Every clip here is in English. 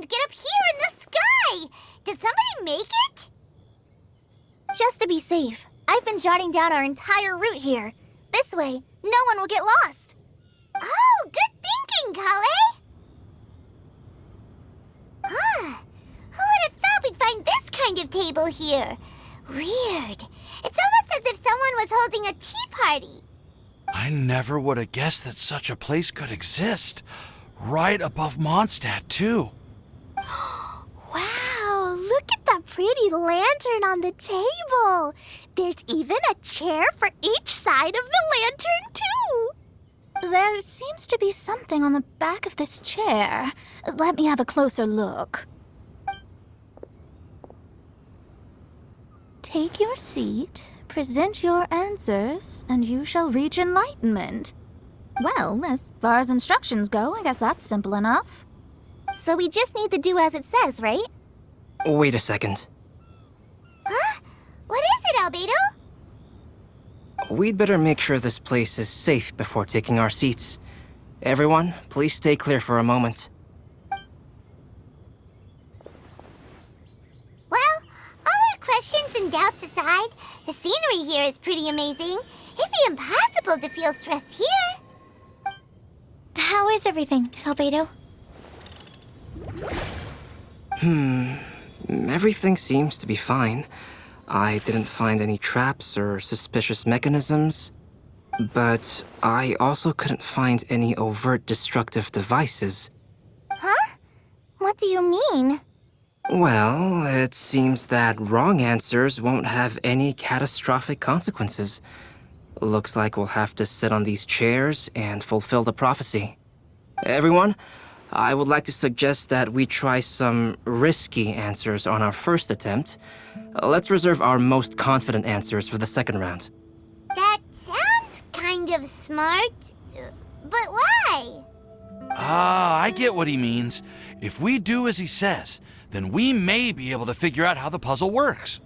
trying to get up here in the sky! Did somebody make it? Just to be safe, I've been jotting down our entire route here. This way, no one will get lost. Oh, good thinking, Kale! Who would have thought we'd find this kind of table here? Weird. It's almost as if someone was holding a tea party. I never would have guessed that such a place could exist. Right above Mondstadt, too. Wow, look at that pretty lantern on the table. There's even a chair for each side of the lantern, too. There seems to be something on the back of this chair. Let me have a closer look. Take your seat, present your answers, and you shall reach enlightenment. Well, as far as instructions go, I guess that's simple enough. So we just need to do as it says, right? Wait a second. Huh? What is it, Albedo? We'd better make sure this place is safe before taking our seats. Everyone, please stay clear for a moment. Well, all our questions and doubts aside, the scenery here is pretty amazing. It'd be impossible to feel stressed here. How is everything, Albedo? Everything seems to be fine. I didn't find any traps or suspicious mechanisms, but I also couldn't find any overt destructive devices. Huh? What do you mean? Well, it seems that wrong answers won't have any catastrophic consequences. Looks like we'll have to sit on these chairs and fulfill the prophecy. Everyone, I would like to suggest that we try some risky answers on our first attempt. Let's reserve our most confident answers for the second round. That sounds kind of smart, but why? I get what he means. If we do as he says, then we may be able to figure out how the puzzle works.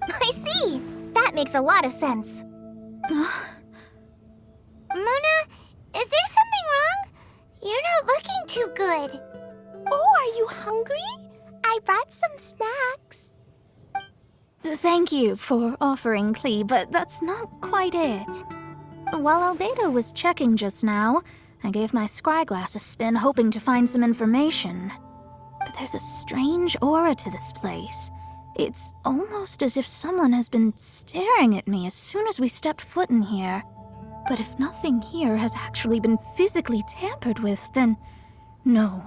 I see. That makes a lot of sense. Mona, is there something wrong? You're not looking too good. Oh, are you hungry? I brought some snacks. Thank you for offering, Klee, but that's not quite it. While Albedo was checking just now, I gave my scryglass a spin hoping to find some information. But there's a strange aura to this place. It's almost as if someone has been staring at me as soon as we stepped foot in here. But if nothing here has actually been physically tampered with, then no.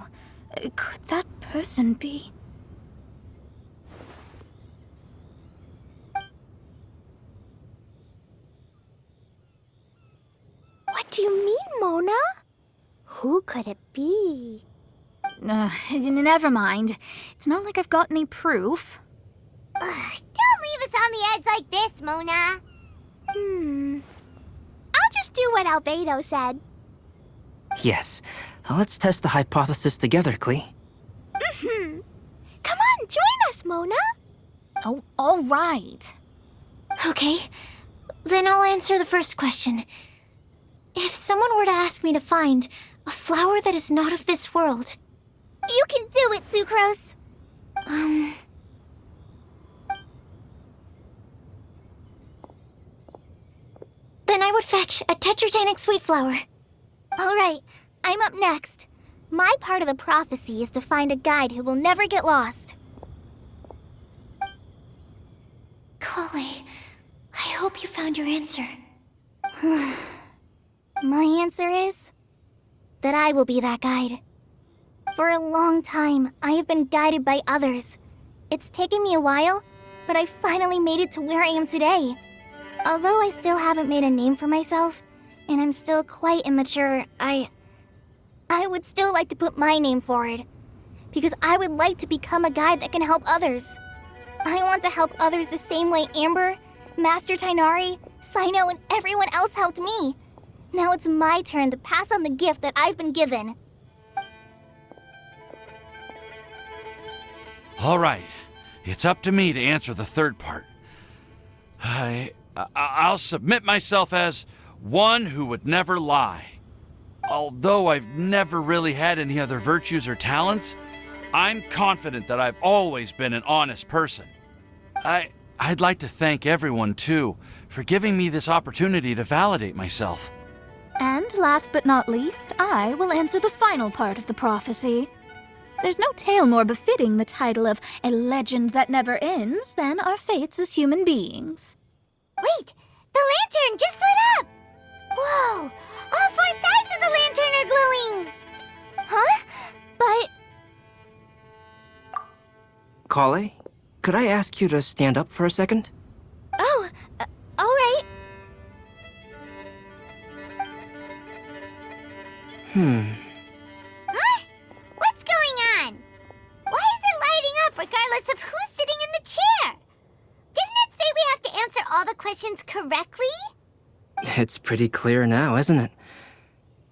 Could that person be? What do you mean, Mona? Who could it be? Never mind. It's not like I've got any proof. Don't leave us on the edge like this, Mona. I'll just do what Albedo said. Yes, let's test the hypothesis together, Klee. Come on, join us, Mona. Oh, all right. Okay, then I'll answer the first question. If someone were to ask me to find a flower that is not of this world... You can do it, Sucrose. Then I would fetch a tetragenic sweet flower. All right, I'm up next. My part of the prophecy is to find a guide who will never get lost. Kale, I hope you found your answer. My answer is that I will be that guide. For a long time, I have been guided by others. It's taken me a while, but I finally made it to where I am today. Although I still haven't made a name for myself, and I'm still quite immature, I would still like to put my name forward. Because I would like to become a guide that can help others. I want to help others the same way Amber, Master Tainari, Sino, and everyone else helped me. Now it's my turn to pass on the gift that I've been given. All right, it's up to me to answer the third part. I'll submit myself as one who would never lie. Although I've never really had any other virtues or talents, I'm confident that I've always been an honest person. I'd like to thank everyone, too, for giving me this opportunity to validate myself. And last but not least, I will answer the final part of the prophecy. There's no tale more befitting the title of a legend that never ends than our fates as human beings. Wait! The lantern just lit up! Whoa! All 4 sides of the lantern are glowing! Huh? But Kale, could I ask you to stand up for a second? oh, all right. Huh? What's going on? Why is it lighting up regardless of who's sitting in the chair? Didn't it say we have to answer all the questions correctly? It's pretty clear now, isn't it?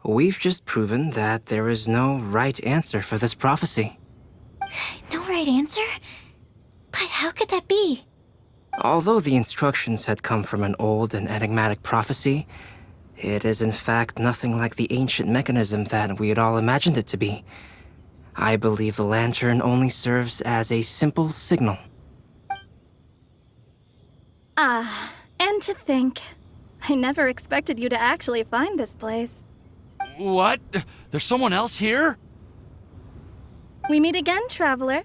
We've just proven that there is no right answer for this prophecy. No right answer? But how could that be? Although the instructions had come from an old and enigmatic prophecy, it is in fact nothing like the ancient mechanism that we had all imagined it to be. I believe the lantern only serves as a simple signal. And to think, I never expected you to actually find this place. What? There's someone else here? We meet again, traveler.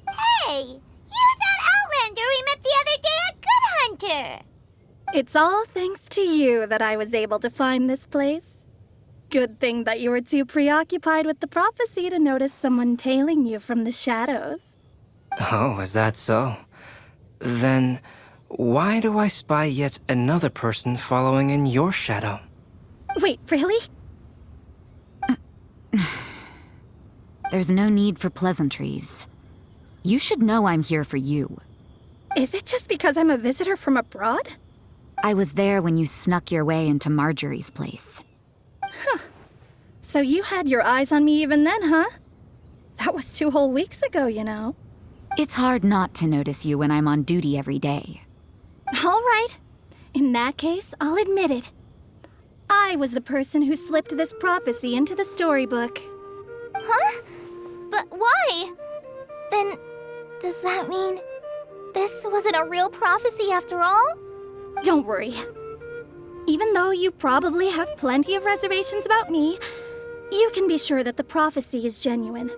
Hey! You're that Outlander we met the other day at Good Hunter! It's all thanks to you that I was able to find this place. Good thing that you were too preoccupied with the prophecy to notice someone tailing you from the shadows. Oh, is that so? Then, why do I spy yet another person following in your shadow? Wait, really? There's no need for pleasantries. You should know I'm here for you. Is it just because I'm a visitor from abroad? I was there when you snuck your way into Marjorie's place. So you had your eyes on me even then, huh? That was 2 whole weeks ago, you know. It's hard not to notice you when I'm on duty every day. All right. In that case, I'll admit it. I was the person who slipped this prophecy into the storybook. Huh? But why? Then, does that mean this wasn't a real prophecy after all? Don't worry. Even though you probably have plenty of reservations about me, you can be sure that the prophecy is genuine.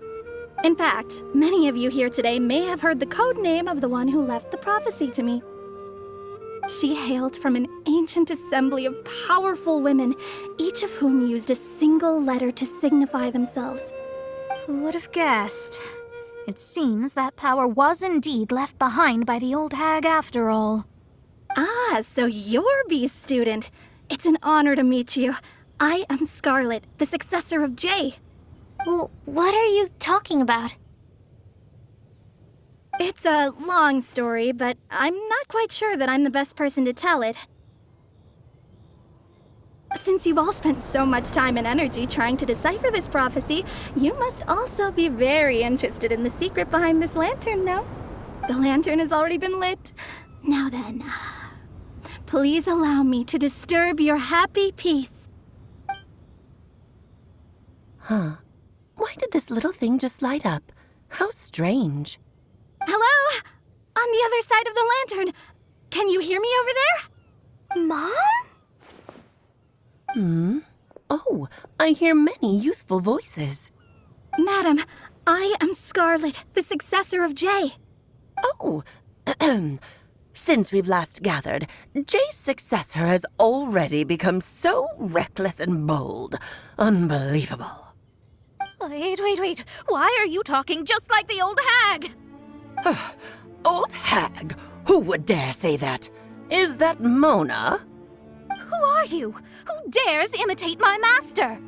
In fact, many of you here today may have heard the code name of the one who left the prophecy to me. She hailed from an ancient assembly of powerful women, each of whom used a single letter to signify themselves. Who would have guessed? It seems that power was indeed left behind by the old hag after all. Ah, so you're B's student. It's an honor to meet you. I am Scarlet, the successor of Jay. Well, what are you talking about? It's a long story, but I'm not quite sure that I'm the best person to tell it. Since you've all spent so much time and energy trying to decipher this prophecy, you must also be very interested in the secret behind this lantern, no? The lantern has already been lit. Now then, please allow me to disturb your happy peace. Huh. Why did this little thing just light up? How strange. Hello? On the other side of the lantern. Can you hear me over there? Mom? Oh, I hear many youthful voices. Madam, I am Scarlet, the successor of Jay. Oh, since we've last gathered, Jay's successor has already become so reckless and bold. Unbelievable. Wait. Why are you talking just like the old hag? Old hag? Who would dare say that? Is that Mona? Who are you? Who dares imitate my master?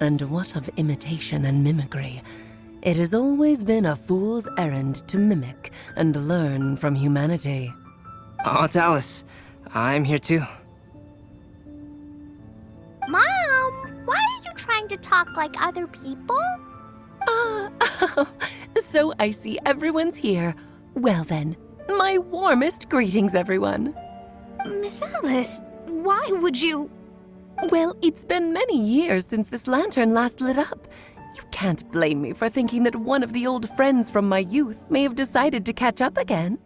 And what of imitation and mimicry? It has always been a fool's errand to mimic and learn from humanity. Aunt Alice, I'm here too. Mom, why are you trying to talk like other people? So I see everyone's here. Well then, my warmest greetings, everyone. Miss Alice, why would you... Well, it's been many years since this lantern last lit up. You can't blame me for thinking that one of the old friends from my youth may have decided to catch up again.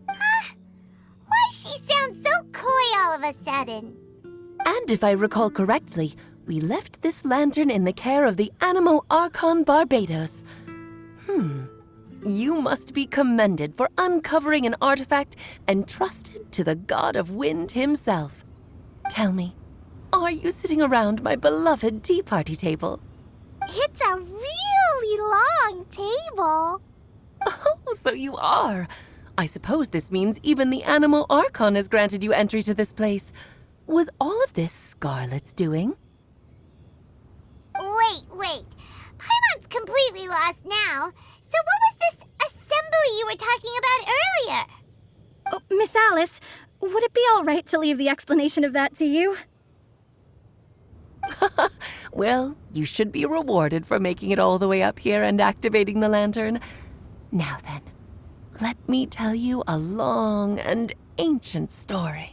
Why she sounds so coy all of a sudden? And if I recall correctly, we left this lantern in the care of the Animo Archon Barbados. You must be commended for uncovering an artifact entrusted to the god of wind himself. Tell me, are you sitting around my beloved tea party table? It's a really long table. Oh, so you are. I suppose this means even the Animo Archon has granted you entry to this place. Was all of this Scarlet's doing? Wait. Paimon's completely lost now. So what was this assembly you were talking about earlier? Oh, Miss Alice, would it be all right to leave the explanation of that to you? Well, you should be rewarded for making it all the way up here and activating the lantern. Now then, let me tell you a long and ancient story.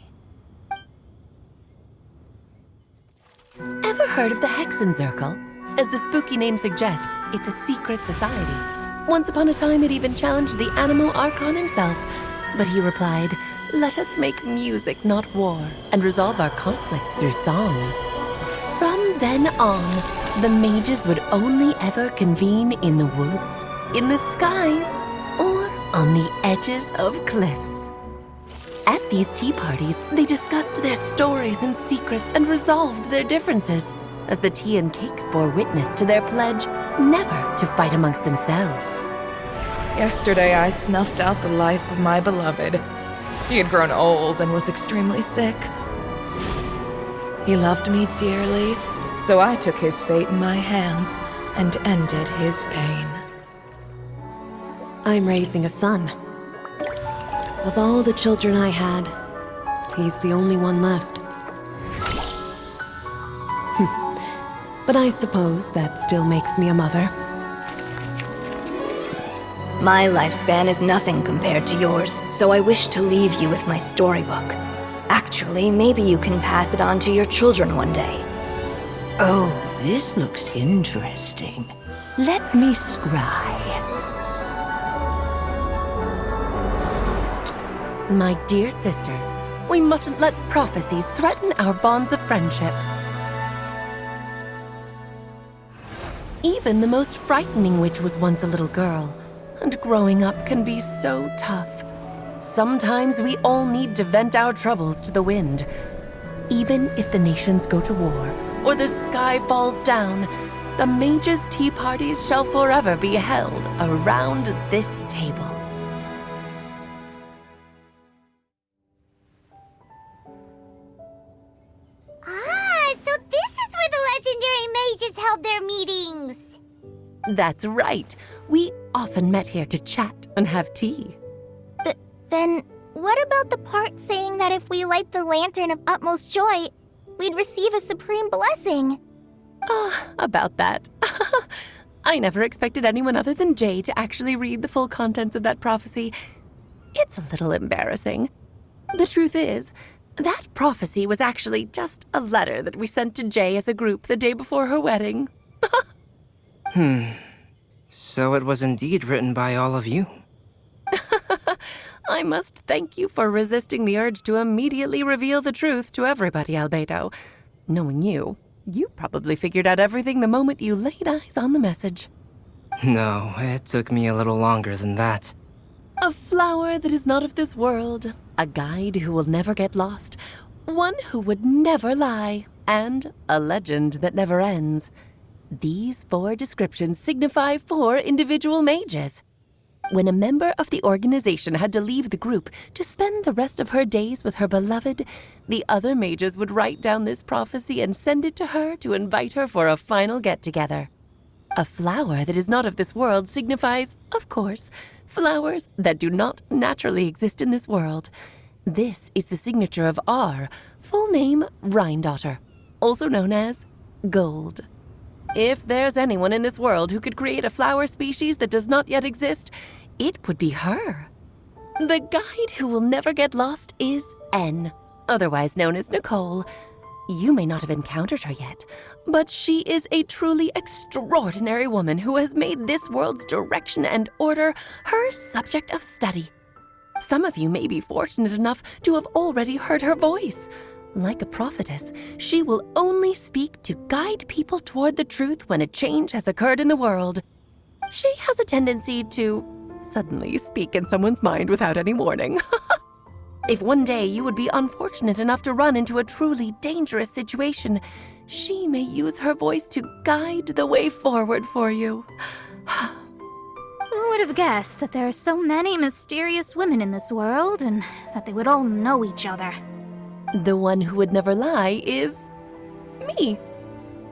Ever heard of the Hexenzirkel? As the spooky name suggests, it's a secret society. Once upon a time, it even challenged the Animo Archon himself. But he replied, "Let us make music, not war, and resolve our conflicts through song." From then on, the mages would only ever convene in the woods, in the skies, or on the edges of cliffs. At these tea parties, they discussed their stories and secrets and resolved their differences, as the tea and cakes bore witness to their pledge never to fight amongst themselves. Yesterday I snuffed out the life of my beloved. He had grown old and was extremely sick. He loved me dearly, so I took his fate in my hands and ended his pain. I'm raising a son. Of all the children I had, he's the only one left. But I suppose that still makes me a mother. My lifespan is nothing compared to yours, so I wish to leave you with my storybook. Actually, maybe you can pass it on to your children one day. Oh, this looks interesting. Let me scry. My dear sisters, we mustn't let prophecies threaten our bonds of friendship. Even the most frightening witch was once a little girl, and growing up can be so tough. Sometimes we all need to vent our troubles to the wind. Even if the nations go to war, or the sky falls down, the mages' tea parties shall forever be held around this table. So this is where the legendary mages held their meetings. That's right. We often met here to chat and have tea. Then, what about the part saying that if we light the lantern of utmost joy, we'd receive a supreme blessing? About that. I never expected anyone other than Jay to actually read the full contents of that prophecy. It's a little embarrassing. The truth is, that prophecy was actually just a letter that we sent to Jay as a group the day before her wedding. So it was indeed written by all of you. I must thank you for resisting the urge to immediately reveal the truth to everybody, Albedo. Knowing you probably figured out everything the moment you laid eyes on the message. No, it took me a little longer than that. A flower that is not of this world, a guide who will never get lost, one who would never lie, and a legend that never ends. These 4 descriptions signify 4 individual mages. When a member of the organization had to leave the group to spend the rest of her days with her beloved, the other mages would write down this prophecy and send it to her to invite her for a final get-together. A flower that is not of this world signifies, of course, flowers that do not naturally exist in this world. This is the signature of our full name, Rhindaughter, also known as Gold. If there's anyone in this world who could create a flower species that does not yet exist, it would be her. The guide who will never get lost is N, otherwise known as Nicole. You may not have encountered her yet, but she is a truly extraordinary woman who has made this world's direction and order her subject of study. Some of you may be fortunate enough to have already heard her voice. Like a prophetess, she will only speak to guide people toward the truth when a change has occurred in the world. She has a tendency to suddenly speak in someone's mind without any warning. If one day you would be unfortunate enough to run into a truly dangerous situation, she may use her voice to guide the way forward for you. Who would have guessed that there are so many mysterious women in this world and that they would all know each other? The one who would never lie is me.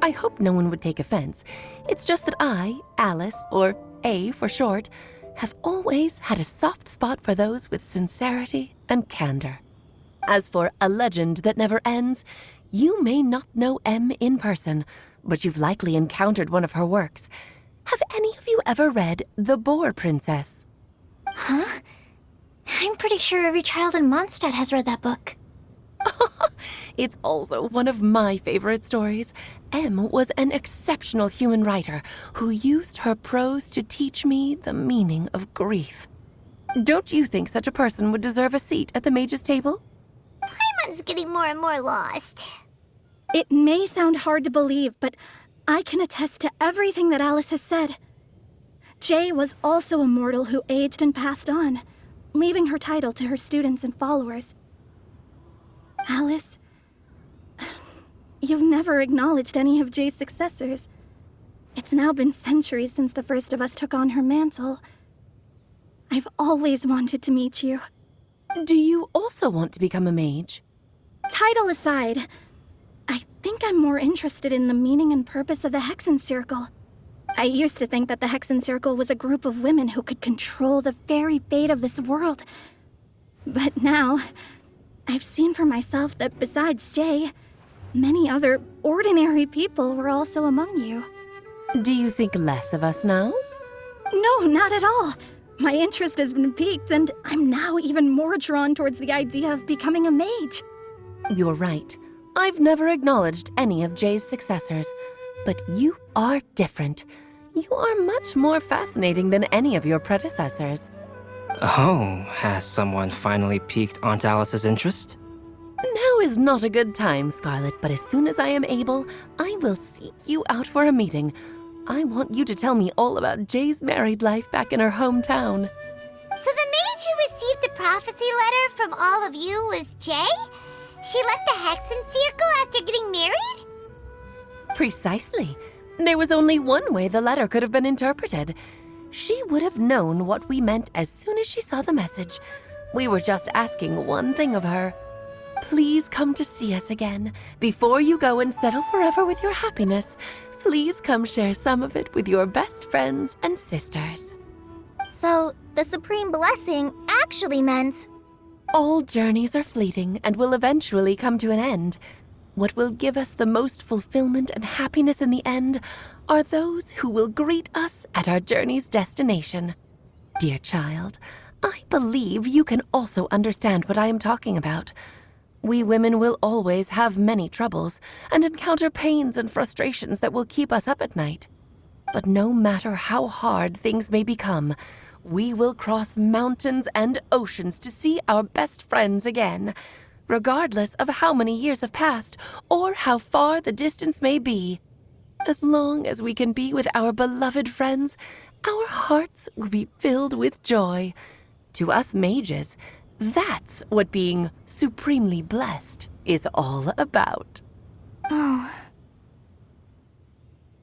I hope no one would take offense. It's just that I, Alice, or A for short, have always had a soft spot for those with sincerity and candor. As for A Legend That Never Ends, you may not know M in person, but you've likely encountered one of her works. Have any of you ever read The Boar Princess? Huh? I'm pretty sure every child in Mondstadt has read that book. It's also one of my favorite stories. M was an exceptional human writer who used her prose to teach me the meaning of grief. Don't you think such a person would deserve a seat at the mage's table? Paimon's getting more and more lost. It may sound hard to believe, but I can attest to everything that Alice has said. Jay was also a mortal who aged and passed on, leaving her title to her students and followers. Alice, you've never acknowledged any of Jay's successors. It's now been centuries since the first of us took on her mantle. I've always wanted to meet you. Do you also want to become a mage? Title aside, I think I'm more interested in the meaning and purpose of the Hexen Circle. I used to think that the Hexen Circle was a group of women who could control the very fate of this world. But now, I've seen for myself that besides Jay, many other ordinary people were also among you. Do you think less of us now? No, not at all. My interest has been piqued, and I'm now even more drawn towards the idea of becoming a mage. You're right. I've never acknowledged any of Jay's successors, but you are different. You are much more fascinating than any of your predecessors. Oh, has someone finally piqued Aunt Alice's interest? Now is not a good time, Scarlet, but as soon as I am able, I will seek you out for a meeting. I want you to tell me all about Jay's married life back in her hometown. So the mage who received the prophecy letter from all of you was Jay? She left the Hexen Circle after getting married? Precisely. There was only one way the letter could have been interpreted. She would have known what we meant as soon as she saw the message. We were just asking one thing of her. Please come to see us again. Before you go and settle forever with your happiness, please come share some of it with your best friends and sisters. So, the Supreme Blessing actually meant... All journeys are fleeting and will eventually come to an end. What will give us the most fulfillment and happiness in the end are those who will greet us at our journey's destination. Dear child, I believe you can also understand what I am talking about. We women will always have many troubles and encounter pains and frustrations that will keep us up at night. But no matter how hard things may become, we will cross mountains and oceans to see our best friends again, regardless of how many years have passed or how far the distance may be. As long as we can be with our beloved friends, our hearts will be filled with joy. To us mages, that's what being supremely blessed is all about. Oh.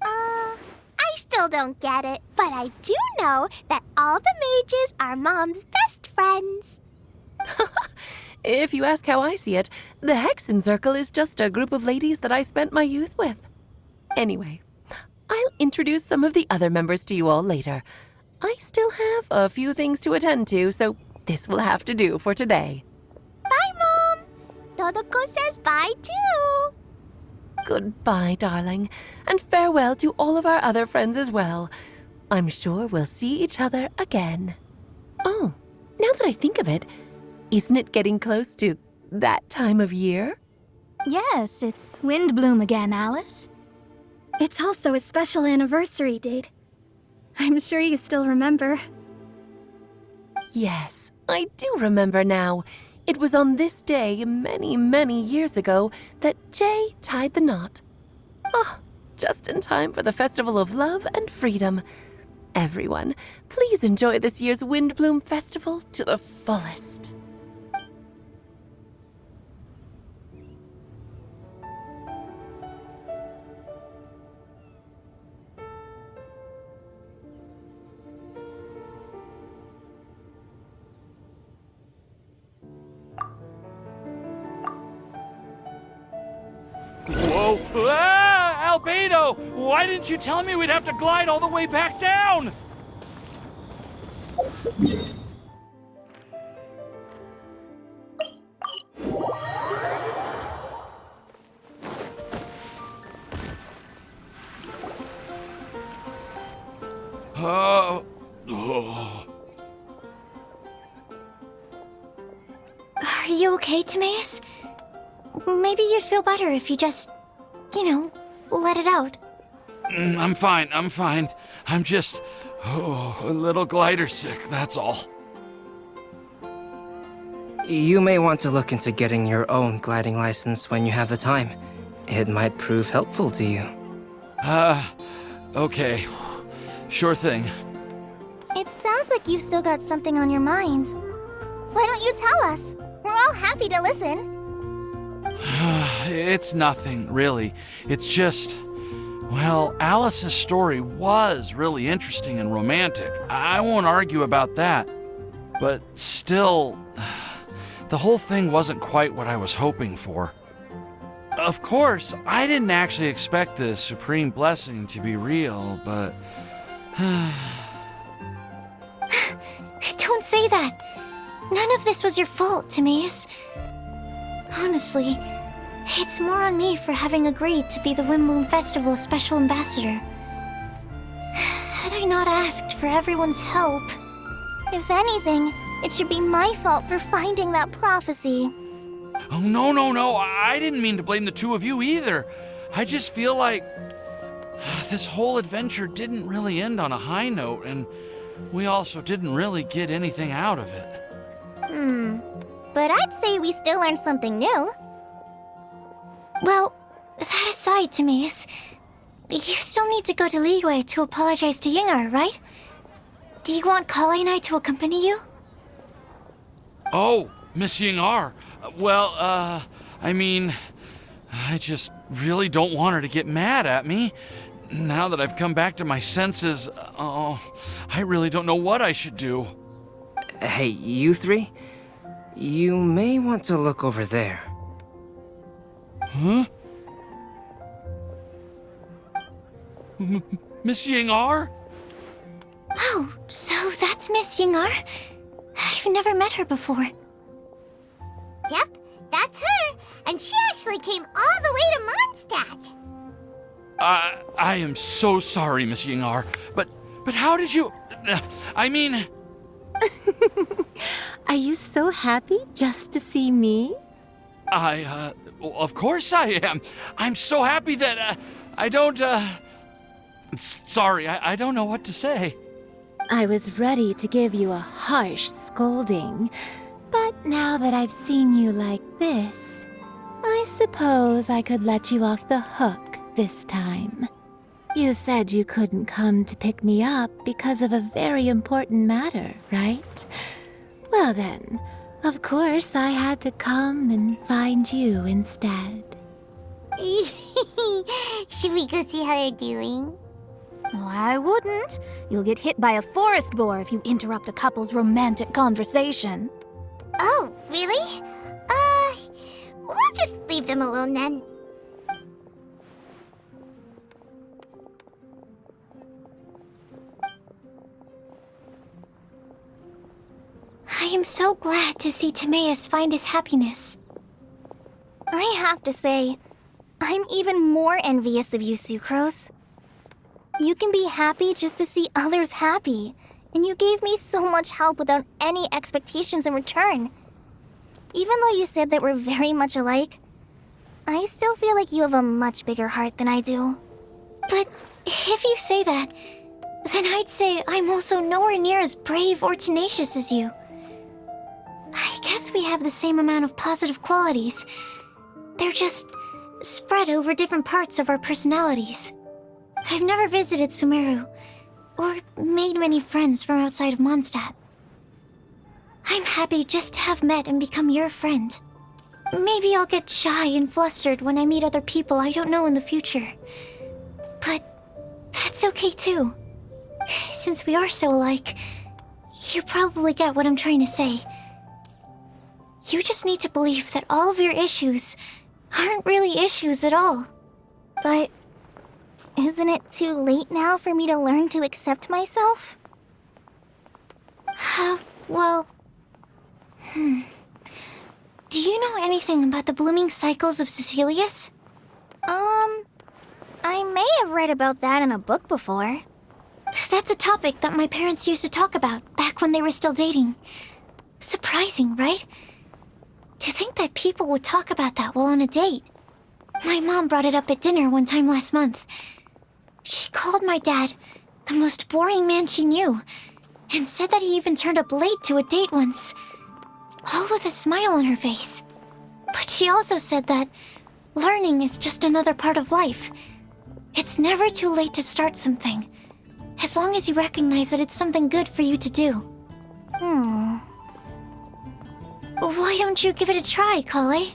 I still don't get it, but I do know that all the mages are Mom's best friends. If you ask how I see it, the Hexen Circle is just a group of ladies that I spent my youth with. Anyway, I'll introduce some of the other members to you all later. I still have a few things to attend to, so this will have to do for today. Bye, Mom. Todoko says bye, too. Goodbye, darling, and farewell to all of our other friends as well. I'm sure we'll see each other again. Oh, now that I think of it, isn't it getting close to that time of year? Yes, it's Windbloom again, Alice. It's also a special anniversary date. I'm sure you still remember. Yes, I do remember now. It was on this day, many, many years ago, that Jay tied the knot. Oh, just in time for the Festival of Love and Freedom. Everyone, please enjoy this year's Windblume Festival to the fullest. Whoa! Ah! Albedo! Why didn't you tell me we'd have to glide all the way back down? Oh. Are you okay, Timaeus? Maybe you'd feel better if you just, let it out. I'm fine. I'm just a little glider sick, that's all. You may want to look into getting your own gliding license when you have the time. It might prove helpful to you. Okay. Sure thing. It sounds like you've still got something on your mind. Why don't you tell us? We're all happy to listen. It's nothing, really. It's just... Well, Alice's story was really interesting and romantic. I won't argue about that. But still, the whole thing wasn't quite what I was hoping for. Of course, I didn't actually expect the supreme blessing to be real, but... Don't say that. None of this was your fault, Timaeus. Honestly, it's more on me for having agreed to be the Windblume Festival Special Ambassador. Had I not asked for everyone's help, if anything, it should be my fault for finding that prophecy. Oh, no. I didn't mean to blame the two of you either. I just feel like this whole adventure didn't really end on a high note, and we also didn't really get anything out of it. But I'd say we still learned something new. Well, that aside, Timaeus, you still need to go to Liyue to apologize to Yingar, right? Do you want Kale and I to accompany you? Oh, Miss Yingar. Well, I mean, I just really don't want her to get mad at me. Now that I've come back to my senses, I really don't know what I should do. Hey, you three? You may want to look over there. Huh? Miss Yingar? Oh, so that's Miss Yingar? I've never met her before. Yep, that's her. And she actually came all the way to Mondstadt. I am so sorry, Miss Yingar, but how did you... I mean... Are you so happy just to see me? Of course I am. I'm so happy that, I don't, Sorry, I don't know what to say. I was ready to give you a harsh scolding, but now that I've seen you like this, I suppose I could let you off the hook this time. You said you couldn't come to pick me up because of a very important matter, right? Well then, of course I had to come and find you instead. Should we go see how they're doing? Oh, I wouldn't. You'll get hit by a forest boar if you interrupt a couple's romantic conversation. Oh, really? We'll just leave them alone then. I am so glad to see Timaeus find his happiness. I have to say, I'm even more envious of you, Sucrose. You can be happy just to see others happy, and you gave me so much help without any expectations in return. Even though you said that we're very much alike, I still feel like you have a much bigger heart than I do. But if you say that, then I'd say I'm also nowhere near as brave or tenacious as you. I guess we have the same amount of positive qualities. They're just spread over different parts of our personalities. I've never visited Sumeru, or made many friends from outside of Mondstadt. I'm happy just to have met and become your friend. Maybe I'll get shy and flustered when I meet other people I don't know in the future. But that's okay too. Since we are so alike, you probably get what I'm trying to say. You just need to believe that all of your issues aren't really issues at all. But isn't it too late now for me to learn to accept myself? Well... Do you know anything about the blooming cycles of Cecilius? I may have read about that in a book before. That's a topic that my parents used to talk about back when they were still dating. Surprising, right? To think that people would talk about that while on a date. My mom brought it up at dinner one time last month. She called my dad the most boring man she knew, and said that he even turned up late to a date once, all with a smile on her face. But she also said that learning is just another part of life. It's never too late to start something, as long as you recognize that it's something good for you to do. Why don't you give it a try, Kale?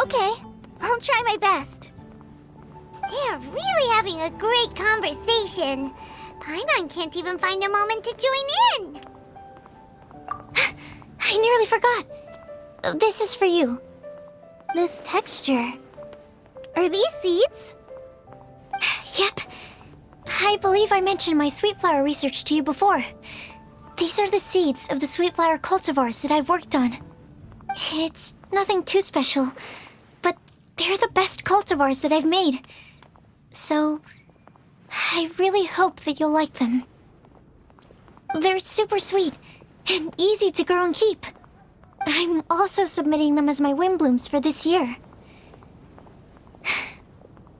Okay, I'll try my best. They're really having a great conversation. Paimon can't even find a moment to join in. I nearly forgot. This is for you. This texture. Are these seeds? Yep. I believe I mentioned my sweet flower research to you before. These are the seeds of the sweet flower cultivars that I've worked on. It's nothing too special, but they're the best cultivars that I've made. So, I really hope that you'll like them. They're super sweet and easy to grow and keep. I'm also submitting them as my Windblooms for this year.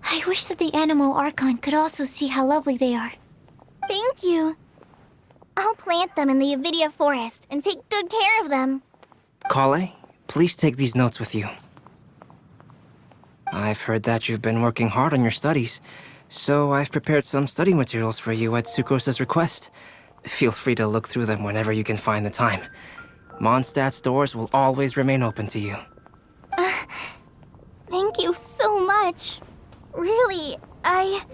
I wish that the Animo Archon could also see how lovely they are. Thank you. I'll plant them in the Avidia forest and take good care of them. Kale, please take these notes with you. I've heard that you've been working hard on your studies, so I've prepared some study materials for you at Sucrose's request. Feel free to look through them whenever you can find the time. Mondstadt's doors will always remain open to you. Thank you so much. Really, I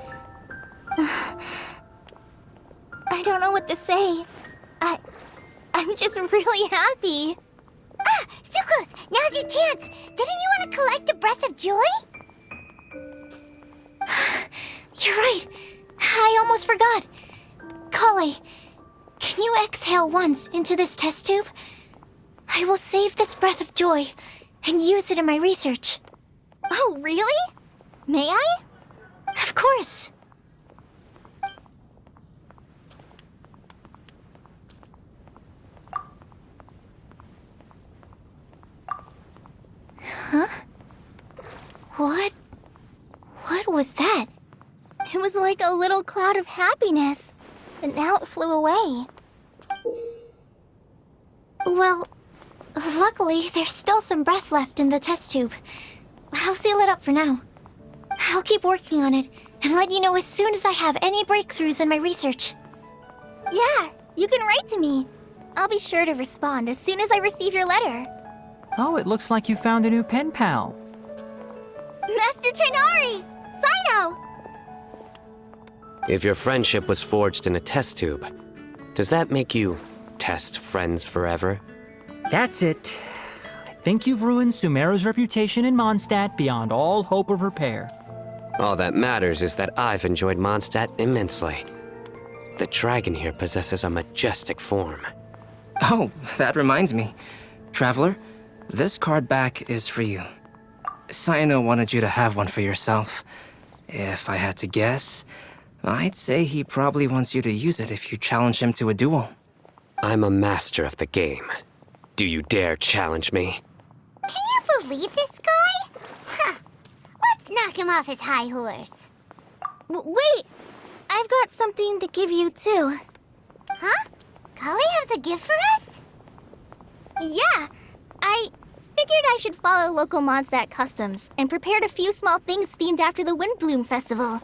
don't know what to say. I'm just really happy. Sucrose, now's your chance. Didn't you want to collect a breath of joy? You're right. I almost forgot. Kale, can you exhale once into this test tube? I will save this breath of joy and use it in my research. Oh, really? May I? Of course. Huh? What was that? It was like a little cloud of happiness, but now it flew away. Well, luckily, there's still some breath left in the test tube. I'll seal it up for now. I'll keep working on it and let you know as soon as I have any breakthroughs in my research. Yeah, you can write to me. I'll be sure to respond as soon as I receive your letter. Oh, it looks like you found a new pen pal. Master Trinari! Sino! If your friendship was forged in a test tube, does that make you test friends forever? That's it. I think you've ruined Sumeru's reputation in Mondstadt beyond all hope of repair. All that matters is that I've enjoyed Mondstadt immensely. The dragon here possesses a majestic form. Oh, that reminds me. Traveler, this card back is for you. Sino wanted you to have one for yourself. If I had to guess, I'd say he probably wants you to use it if you challenge him to a duel. I'm a master of the game. Do you dare challenge me? Can you believe this guy? just knock him off his high horse. Wait! I've got something to give you, too. Huh? Kali has a gift for us? Yeah! I figured I should follow local Mondstadt customs and prepared a few small things themed after the Windblume Festival.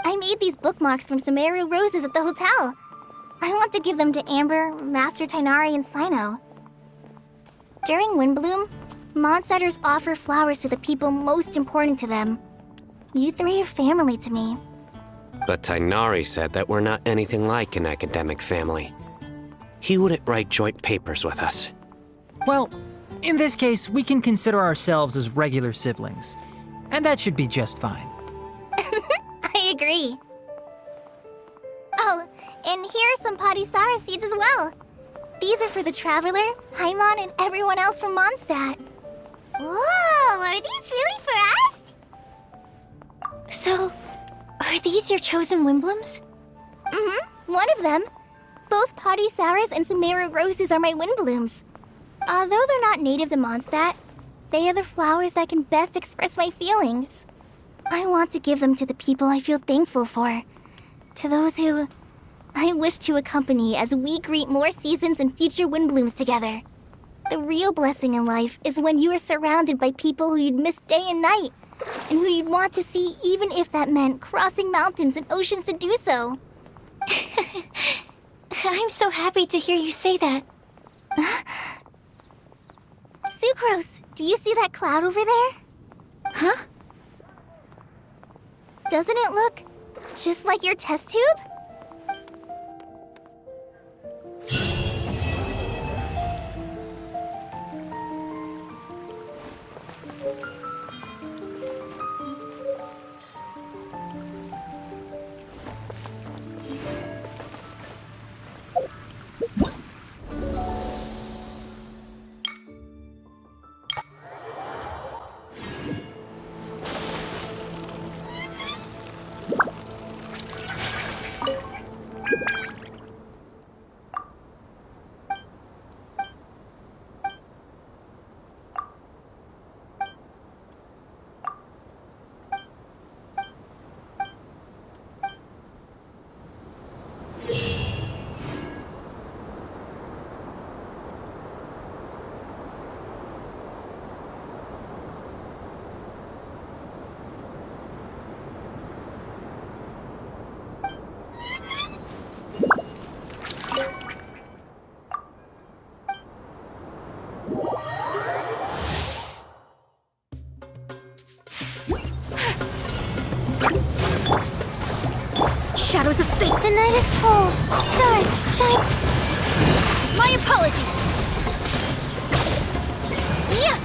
I made these bookmarks from Sumeru roses at the hotel. I want to give them to Amber, Master Tainari, and Sino. During Windblume, Mondstadters offer flowers to the people most important to them. You three are family to me. But Tainari said that we're not anything like an academic family. He wouldn't write joint papers with us. Well, in this case, we can consider ourselves as regular siblings. And that should be just fine. I agree. Oh, and here are some Padisara seeds as well. These are for the Traveler, Paimon, and everyone else from Mondstadt. Whoa, are these really for us? So, are these your chosen Windblooms? Mm-hmm, one of them. Both Padisauras and Sumeru roses are my Windblooms. Although they're not native to Mondstadt, they are the flowers that can best express my feelings. I want to give them to the people I feel thankful for. To those who I wish to accompany as we greet more seasons and future Windblooms together. The real blessing in life is when you are surrounded by people who you'd miss day and night, and who you'd want to see even if that meant crossing mountains and oceans to do so. I'm so happy to hear you say that. Sucrose, do you see that cloud over there? Huh? Doesn't it look just like your test tube? Shadows of fate. The night is full. Stars shine. My apologies. Yeah.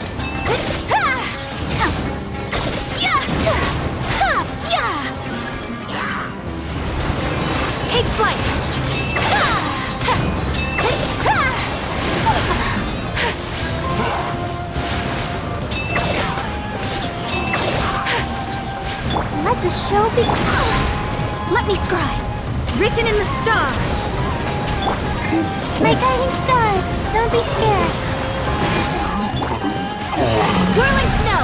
Ha! Yeah. Ha! Yeah. Take flight. Let the show begin. Let me scry. Written in the stars. My guiding stars, don't be scared. Whirling snow.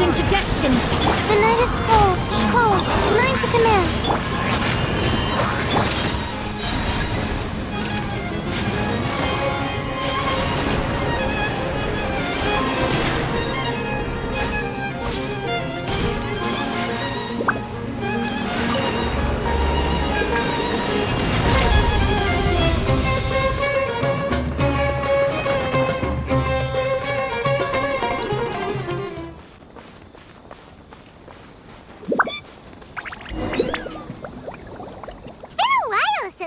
into destiny. The night is cold, cold. Mine to command.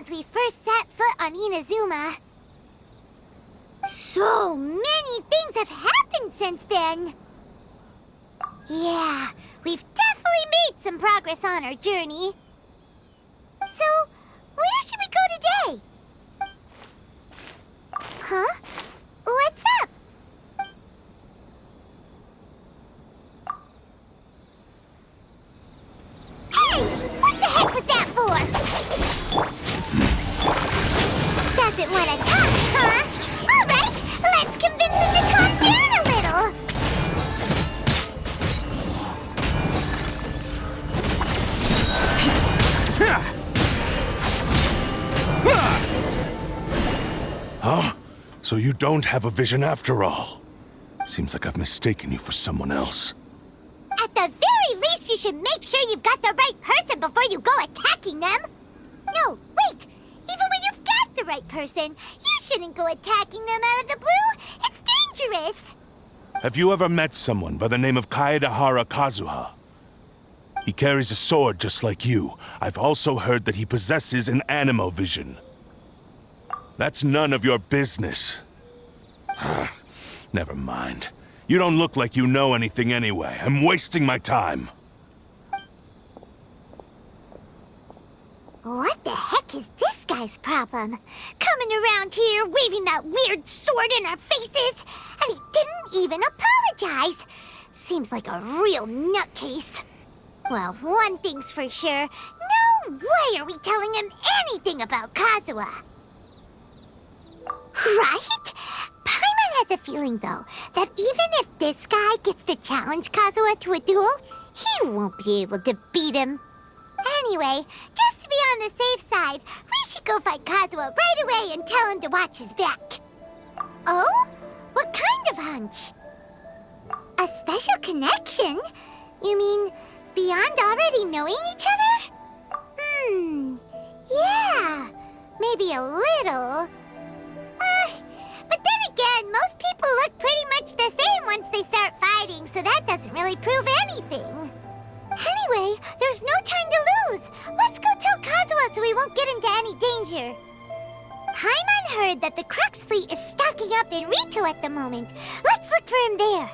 We first set foot on Inazuma. So many things have happened since then. Yeah, we've definitely made some progress on our journey. So, where should we go today? Huh? What's up? Hey! What the heck was that for? Doesn't want to talk, huh? All right, let's convince him to calm down a little. Huh? So you don't have a vision after all? Seems like I've mistaken you for someone else. At the very least, you should make sure you've got the right person before you go attacking them. No, wait. Even when you've got the right person, you shouldn't go attacking them out of the blue. It's dangerous. Have you ever met someone by the name of Kaedahara Kazuha? He carries a sword just like you. I've also heard that he possesses an animo vision. That's none of your business. Never mind. You don't look like you know anything anyway. I'm wasting my time. What the heck is this guy's problem? Coming around here, waving that weird sword in our faces, and he didn't even apologize. Seems like a real nutcase. Well, one thing's for sure. No way are we telling him anything about Kazuha. Right? Paimon has a feeling, though, that even if this guy gets to challenge Kazuha to a duel, he won't be able to beat him. Anyway, just to be on the safe side, we should go find Kazuha right away and tell him to watch his back. Oh? What kind of hunch? A special connection? You mean beyond already knowing each other? Yeah, maybe a little. But then again, most people look pretty much the same once they start fighting, so that doesn't really prove anything. Anyway, there's no time to lose. Let's go tell Kazuha so we won't get into any danger. Paimon heard that the Crux fleet is stocking up in Rito at the moment. Let's look for him there.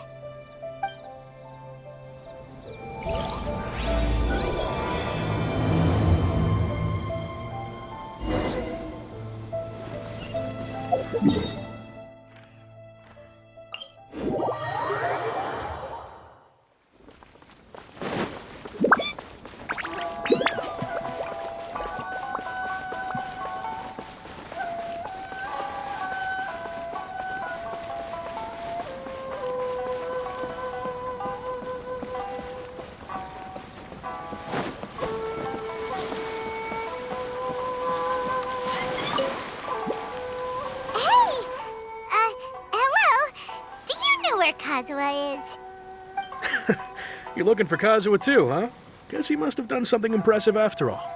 Kazuha is. You're looking for Kazuha too, huh? Guess he must have done something impressive after all.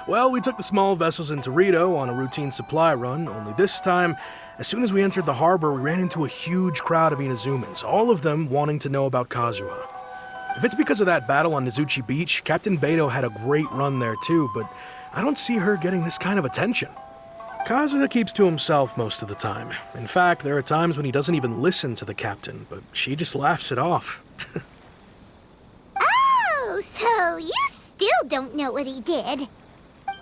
Well, we took the small vessels into Rito on a routine supply run, only this time, as soon as we entered the harbor, we ran into a huge crowd of Inazumans, all of them wanting to know about Kazuha. If it's because of that battle on Nizuchi Beach, Captain Beto had a great run there too, but I don't see her getting this kind of attention. Kazuha keeps to himself most of the time. In fact, there are times when he doesn't even listen to the captain, but she just laughs it off. Oh, so you still don't know what he did?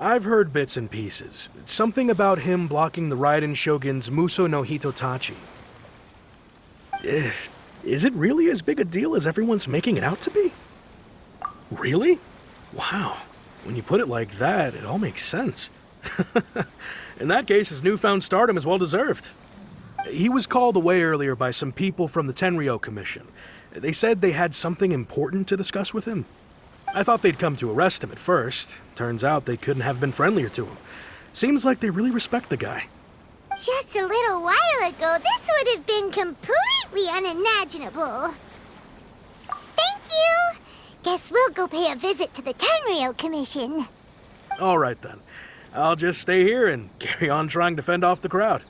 I've heard bits and pieces. It's something about him blocking the Raiden Shogun's Muso no Hitotachi. Is it really as big a deal as everyone's making it out to be? Really? Wow. When you put it like that, it all makes sense. In that case, his newfound stardom is well deserved. He was called away earlier by some people from the Tenryou Commission. They said they had something important to discuss with him. I thought they'd come to arrest him at first. Turns out they couldn't have been friendlier to him. Seems like they really respect the guy. Just a little while ago, this would have been completely unimaginable. Thank you! Guess we'll go pay a visit to the Tenryou Commission. All right then. I'll just stay here and carry on trying to fend off the crowd.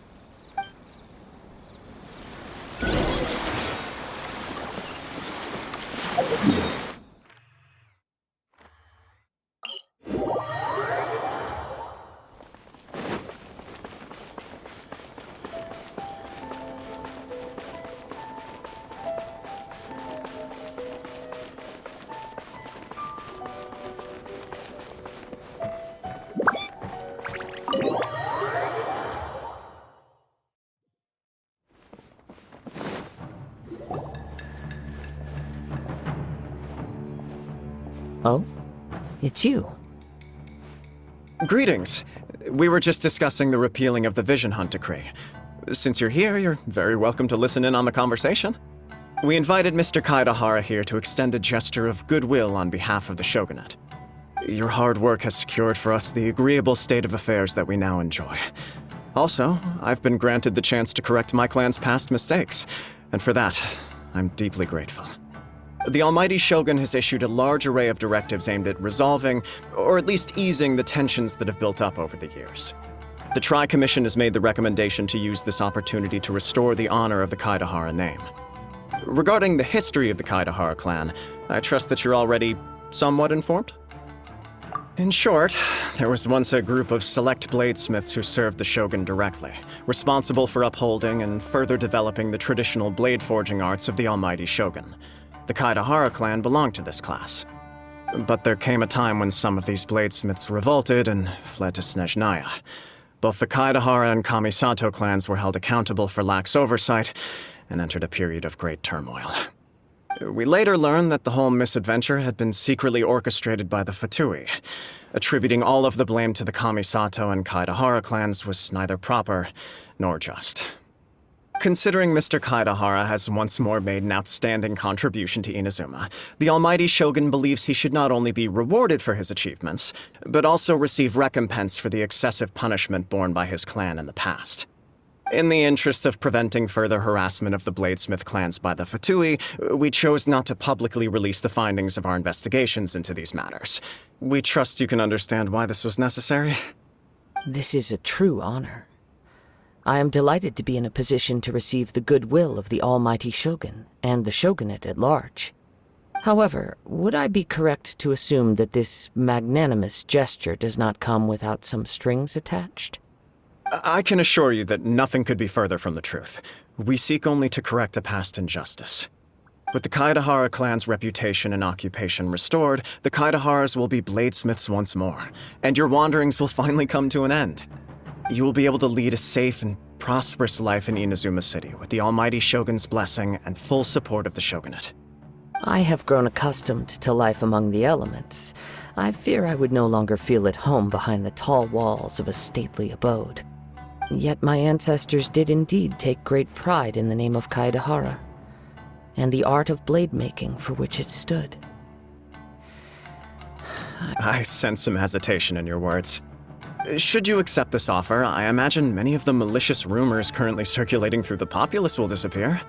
Oh? It's you. Greetings. We were just discussing the repealing of the Vision Hunt decree. Since you're here, you're very welcome to listen in on the conversation. We invited Mr. Kaedahara here to extend a gesture of goodwill on behalf of the Shogunate. Your hard work has secured for us the agreeable state of affairs that we now enjoy. Also, I've been granted the chance to correct my clan's past mistakes, and for that, I'm deeply grateful. The Almighty Shogun has issued a large array of directives aimed at resolving, or at least easing, the tensions that have built up over the years. The Tri-Commission has made the recommendation to use this opportunity to restore the honor of the Kaedahara name. Regarding the history of the Kaedahara clan, I trust that you're already somewhat informed? In short, there was once a group of select bladesmiths who served the Shogun directly, responsible for upholding and further developing the traditional blade forging arts of the Almighty Shogun. The Kaedahara clan belonged to this class. But there came a time when some of these bladesmiths revolted and fled to Snezhnaya. Both the Kaedahara and Kamisato clans were held accountable for lax oversight and entered a period of great turmoil. We later learned that the whole misadventure had been secretly orchestrated by the Fatui. Attributing all of the blame to the Kamisato and Kaedahara clans was neither proper nor just. Considering Mr. Kaedahara has once more made an outstanding contribution to Inazuma, the Almighty Shogun believes he should not only be rewarded for his achievements, but also receive recompense for the excessive punishment borne by his clan in the past. In the interest of preventing further harassment of the bladesmith clans by the Fatui, we chose not to publicly release the findings of our investigations into these matters. We trust you can understand why this was necessary. This is a true honor. I am delighted to be in a position to receive the goodwill of the Almighty Shogun and the Shogunate at large. However, would I be correct to assume that this magnanimous gesture does not come without some strings attached? I can assure you that nothing could be further from the truth. We seek only to correct a past injustice. With the Kaedahara clan's reputation and occupation restored, the Kaedaharas will be bladesmiths once more, and your wanderings will finally come to an end. You will be able to lead a safe and prosperous life in Inazuma City with the Almighty Shogun's blessing and full support of the Shogunate. I have grown accustomed to life among the elements. I fear I would no longer feel at home behind the tall walls of a stately abode. Yet my ancestors did indeed take great pride in the name of Kaedahara, and the art of blade making for which it stood. I sense some hesitation in your words. Should you accept this offer, I imagine many of the malicious rumors currently circulating through the populace will disappear.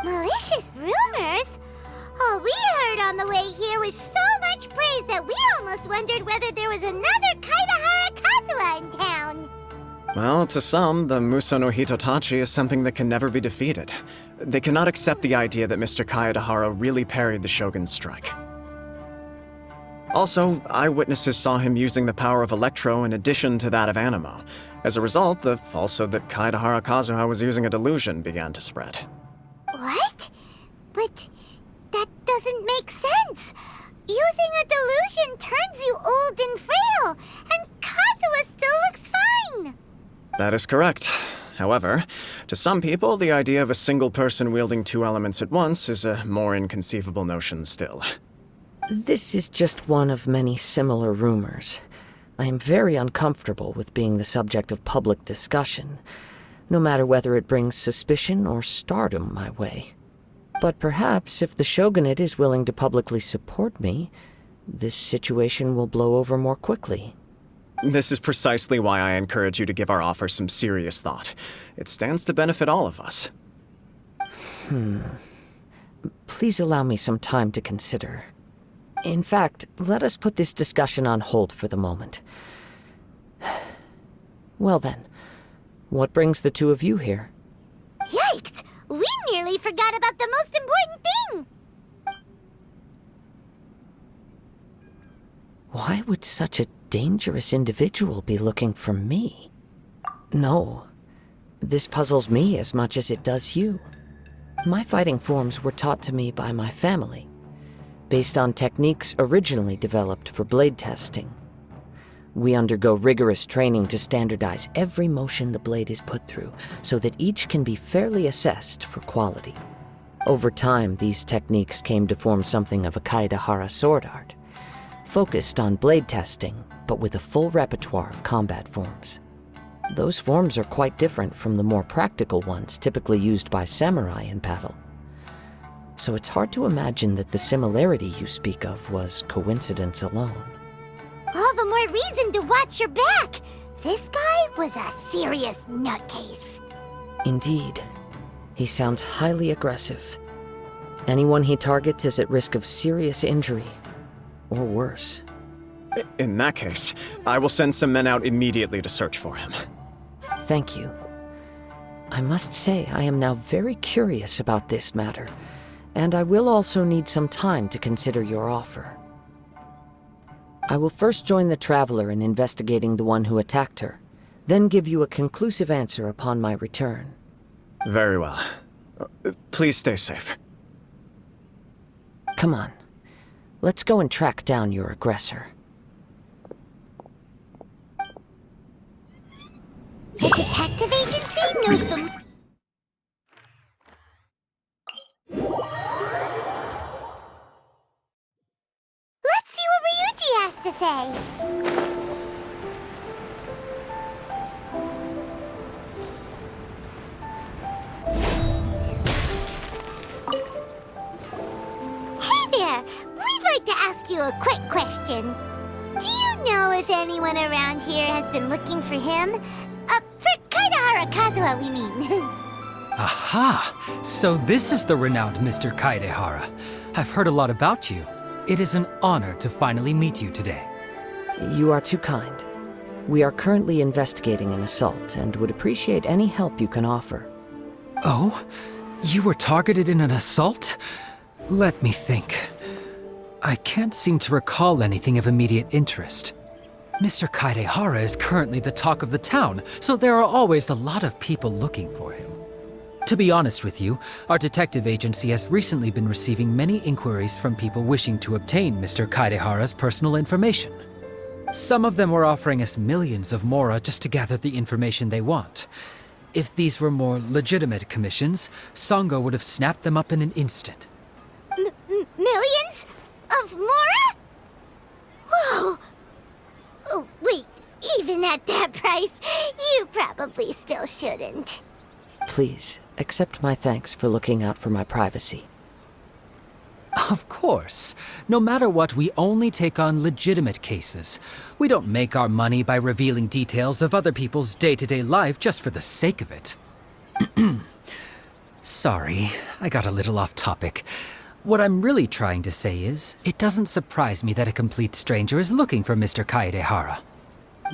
Malicious rumors? All we heard on the way here was so much praise that we almost wondered whether there was another Kaedahara Kazuha in town. Well, to some, the Muso no Hitotachi is something that can never be defeated. They cannot accept the idea that Mr. Kaedahara really parried the Shogun's strike. Also, eyewitnesses saw him using the power of Electro in addition to that of Animo. As a result, the falsehood that Kaedahara Kazuha was using a delusion began to spread. What? But that doesn't make sense. Using a delusion turns you old and frail, and Kazuha still looks fine. That is correct. However, to some people, the idea of a single person wielding two elements at once is a more inconceivable notion still. This is just one of many similar rumors. I am very uncomfortable with being the subject of public discussion. no matter whether it brings suspicion or stardom my way. But perhaps if the shogunate is willing to publicly support me, this situation will blow over more quickly. This is precisely why I encourage you to give our offer some serious thought. It stands to benefit all of us. Please allow me some time to consider. In fact, let us put this discussion on hold for the moment. Well then, what brings the two of you here? Yikes! We nearly forgot about the most important thing! Why would such a dangerous individual be looking for me? No, this puzzles me as much as it does you. My fighting forms were taught to me by my family, based on techniques originally developed for blade testing. We undergo rigorous training to standardize every motion the blade is put through, so that each can be fairly assessed for quality. Over time, these techniques came to form something of a Kaedehara sword art, focused on blade testing, but with a full repertoire of combat forms. Those forms are quite different from the more practical ones typically used by samurai in battle. So it's hard to imagine that the similarity you speak of was coincidence alone. All the more reason to watch your back! This guy was a serious nutcase. Indeed. He sounds highly aggressive. Anyone he targets is at risk of serious injury, or worse. In that case, I will send some men out immediately to search for him. Thank you. I must say I am now very curious about this matter, and I will also need some time to consider your offer. I will first join the Traveler in investigating the one who attacked her, then give you a conclusive answer upon my return. Very well. Please stay safe. Come on. Let's go and track down your aggressor. The detective agency knows the... Let's see what Ryuji has to say. Hey there! We'd like to ask you a quick question. Do you know if anyone around here has been looking for him? For Kaedehara Kazuha, we mean. Aha! So this is the renowned Mr. Kaedehara. I've heard a lot about you. It is an honor to finally meet you today. You are too kind. We are currently investigating an assault and would appreciate any help you can offer. Oh? You were targeted in an assault? Let me think. I can't seem to recall anything of immediate interest. Mr. Kaedehara is currently the talk of the town, so there are always a lot of people looking for him. To be honest with you, our detective agency has recently been receiving many inquiries from people wishing to obtain Mr. Kaedehara's personal information. Some of them were offering us millions of mora just to gather the information they want. If these were more legitimate commissions, Sango would have snapped them up in an instant. Millions? Of mora? Whoa! Oh, wait, even at that price, you probably still shouldn't. Please, accept my thanks for looking out for my privacy. Of course. No matter what, we only take on legitimate cases. We don't make our money by revealing details of other people's day-to-day life just for the sake of it. Sorry, I got a little off topic. What I'm really trying to say is, it doesn't surprise me that a complete stranger is looking for Mr. Kaedehara.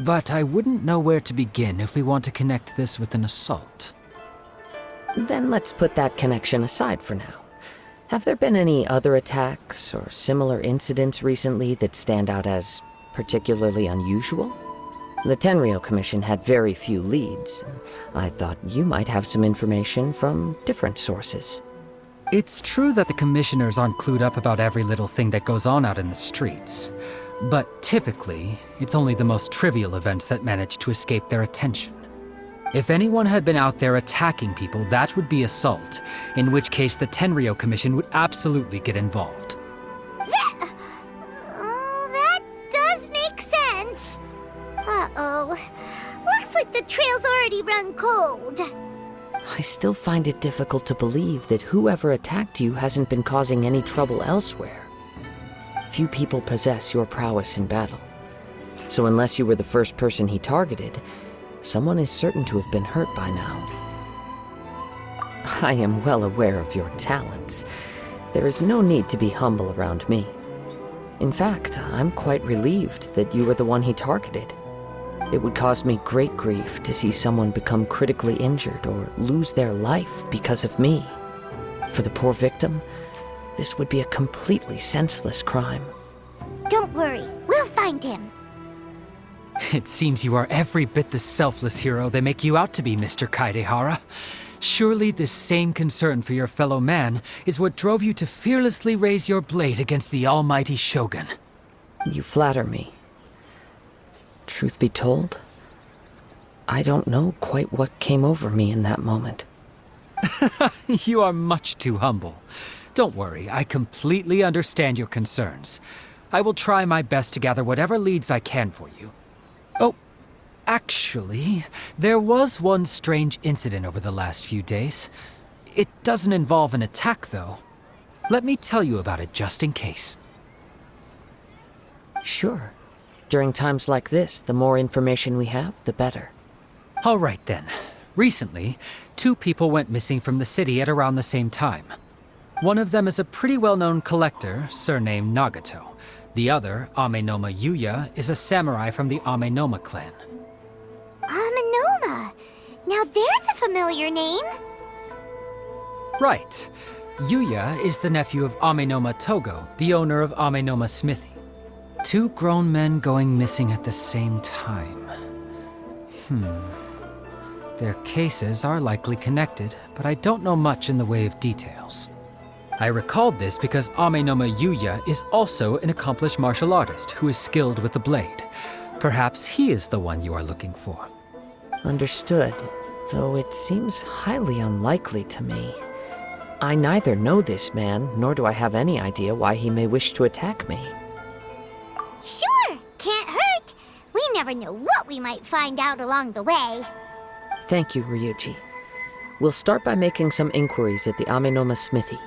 But I wouldn't know where to begin if we want to connect this with an assault. Then let's put that connection aside for now. Have there been any other attacks or similar incidents recently that stand out as particularly unusual? The Tenryou Commission had very few leads. I thought you might have some information from different sources. It's true that the commissioners aren't clued up about every little thing that goes on out in the streets. But typically, it's only the most trivial events that manage to escape their attention. If anyone had been out there attacking people, that would be assault, in which case the Tenryou Commission would absolutely get involved. That does make sense. Uh-oh. Looks like the trail's already run cold. I still find it difficult to believe that whoever attacked you hasn't been causing any trouble elsewhere. Few people possess your prowess in battle. So unless you were the first person he targeted, someone is certain to have been hurt by now. I am well aware of your talents. There is no need to be humble around me. In fact, I'm quite relieved that you were the one he targeted. It would cause me great grief to see someone become critically injured or lose their life because of me. For the poor victim, this would be a completely senseless crime. Don't worry, we'll find him. It seems you are every bit the selfless hero they make you out to be, Mr. Kaedehara. Surely this same concern for your fellow man is what drove you to fearlessly raise your blade against the almighty Shogun. You flatter me. Truth be told, I don't know quite what came over me in that moment. You are much too humble. Don't worry, I completely understand your concerns. I will try my best to gather whatever leads I can for you. Oh, actually, there was one strange incident over the last few days. It doesn't involve an attack, though. Let me tell you about it just in case. Sure. During times like this, the more information we have, the better. All right then. Recently, 2 people went missing from the city at around the same time. One of them is a pretty well-known collector, surnamed Nagato. The other, Amenoma Yuya, is a samurai from the Amenoma clan. Amenoma! Now there's a familiar name! Right. Yuya is the nephew of Amenoma Togo, the owner of Amenoma Smithy. 2 grown men going missing at the same time. Their cases are likely connected, but I don't know much in the way of details. I recalled this because Amenoma Yuya is also an accomplished martial artist who is skilled with the blade. Perhaps he is the one you are looking for. Understood, though it seems highly unlikely to me. I neither know this man, nor do I have any idea why he may wish to attack me. Sure, can't hurt. We never know what we might find out along the way. Thank you, Ryuji. We'll start by making some inquiries at the Amenoma Smithy.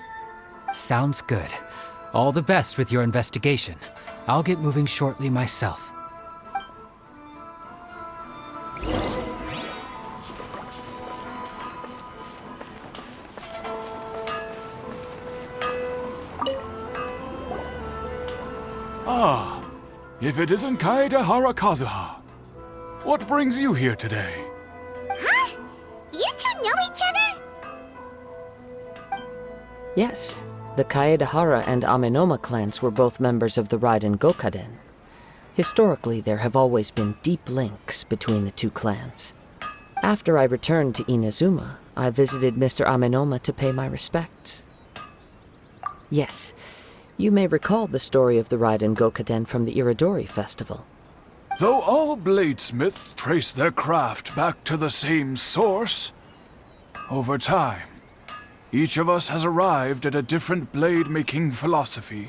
Sounds good. All the best with your investigation. I'll get moving shortly myself. Ah, if it isn't Kaedehara Kazuha. What brings you here today? Huh? You 2 know each other? Yes, the Kaedehara and Amenoma clans were both members of the Raiden Gokaden. Historically, there have always been deep links between the 2 clans. After I returned to Inazuma, I visited Mr. Amenoma to pay my respects. Yes, you may recall the story of the Raiden Gokaden from the Iridori Festival. Though all bladesmiths trace their craft back to the same source, over time, each of us has arrived at a different blade-making philosophy,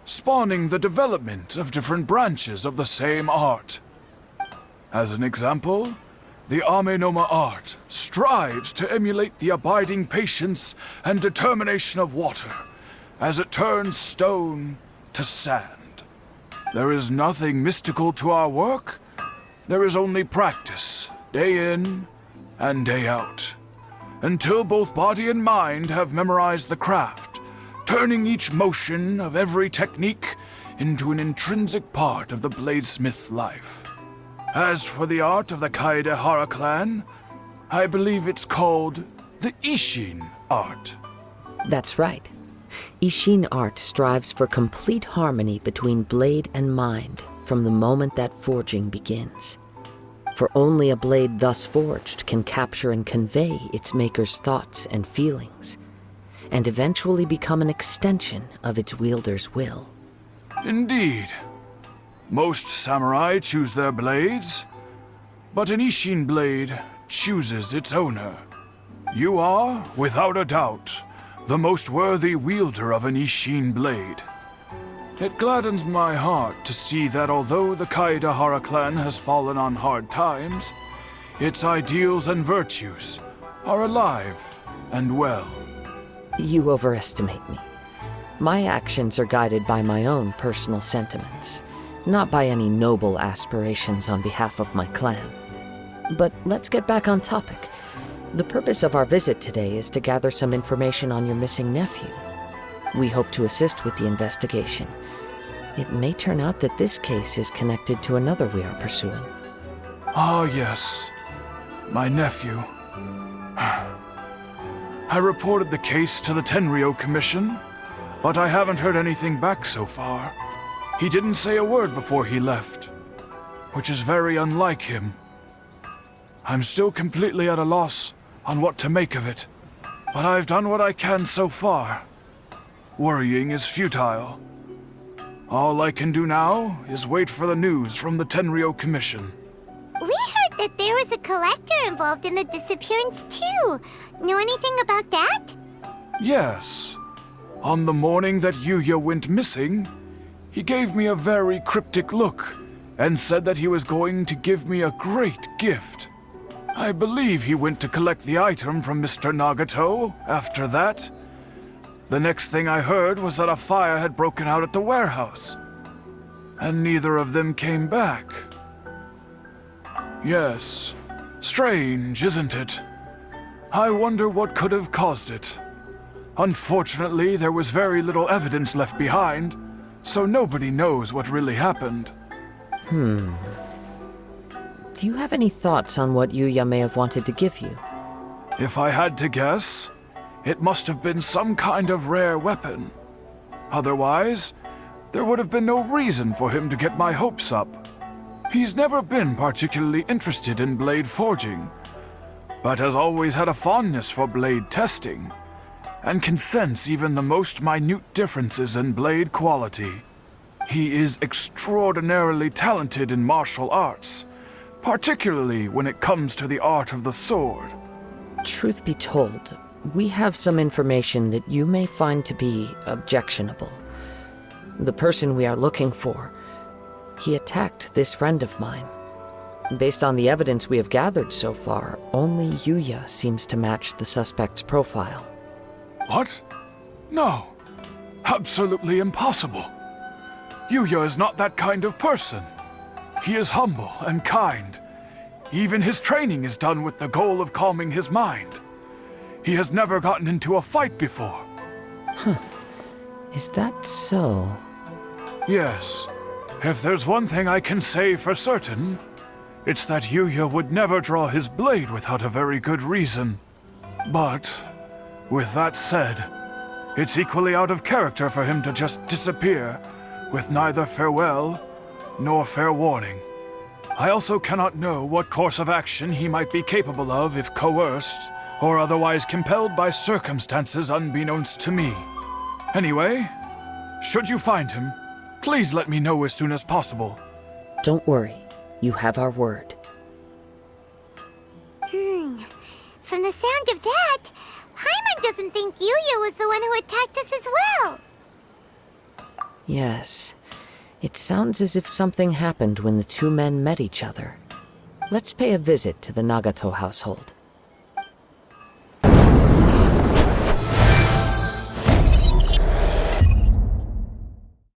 spawning the development of different branches of the same art. As an example, the Amenoma art strives to emulate the abiding patience and determination of water as it turns stone to sand. There is nothing mystical to our work. There is only practice, day in and day out, until both body and mind have memorized the craft, turning each motion of every technique into an intrinsic part of the bladesmith's life. As for the art of the Kaedehara clan, I believe it's called the Ishin art. That's right. Ishin art strives for complete harmony between blade and mind from the moment that forging begins. For only a blade thus forged can capture and convey its maker's thoughts and feelings, and eventually become an extension of its wielder's will. Indeed. Most samurai choose their blades, but an Ishin blade chooses its owner. You are, without a doubt, the most worthy wielder of an Ishin blade. It gladdens my heart to see that although the Kaedehara clan has fallen on hard times, its ideals and virtues are alive and well. You overestimate me. My actions are guided by my own personal sentiments, not by any noble aspirations on behalf of my clan. But let's get back on topic. The purpose of our visit today is to gather some information on your missing nephew. We hope to assist with the investigation. It may turn out that this case is connected to another we are pursuing. Ah, yes. My nephew. I reported the case to the Tenryou Commission, but I haven't heard anything back so far. He didn't say a word before he left, which is very unlike him. I'm still completely at a loss on what to make of it, but I've done what I can so far. Worrying is futile. All I can do now is wait for the news from the Tenryou Commission. We heard that there was a collector involved in the disappearance too. Know anything about that? Yes. On the morning that Yuya went missing, he gave me a very cryptic look and said that he was going to give me a great gift. I believe he went to collect the item from Mr. Nagato after that. The next thing I heard was that a fire had broken out at the warehouse, and neither of them came back. Yes, strange, isn't it? I wonder what could have caused it. Unfortunately, there was very little evidence left behind, so nobody knows what really happened. Do you have any thoughts on what Yuya may have wanted to give you? If I had to guess, it must have been some kind of rare weapon. Otherwise, there would have been no reason for him to get my hopes up. He's never been particularly interested in blade forging, but has always had a fondness for blade testing, and can sense even the most minute differences in blade quality. He is extraordinarily talented in martial arts, particularly when it comes to the art of the sword. Truth be told, we have some information that you may find to be objectionable. The person we are looking for, he attacked this friend of mine. Based on the evidence we have gathered so far, only Yuya seems to match the suspect's profile. What? No. Absolutely impossible. Yuya is not that kind of person. He is humble and kind. Even his training is done with the goal of calming his mind. He has never gotten into a fight before. Is that so? Yes. If there's one thing I can say for certain, it's that Yuya would never draw his blade without a very good reason. But, with that said, it's equally out of character for him to just disappear, with neither farewell nor fair warning. I also cannot know what course of action he might be capable of if coerced, or otherwise compelled by circumstances unbeknownst to me. Anyway, should you find him, please let me know as soon as possible. Don't worry, you have our word. From the sound of that, Paimon doesn't think Yuya was the one who attacked us as well. Yes, it sounds as if something happened when the two men met each other. Let's pay a visit to the Nagato household.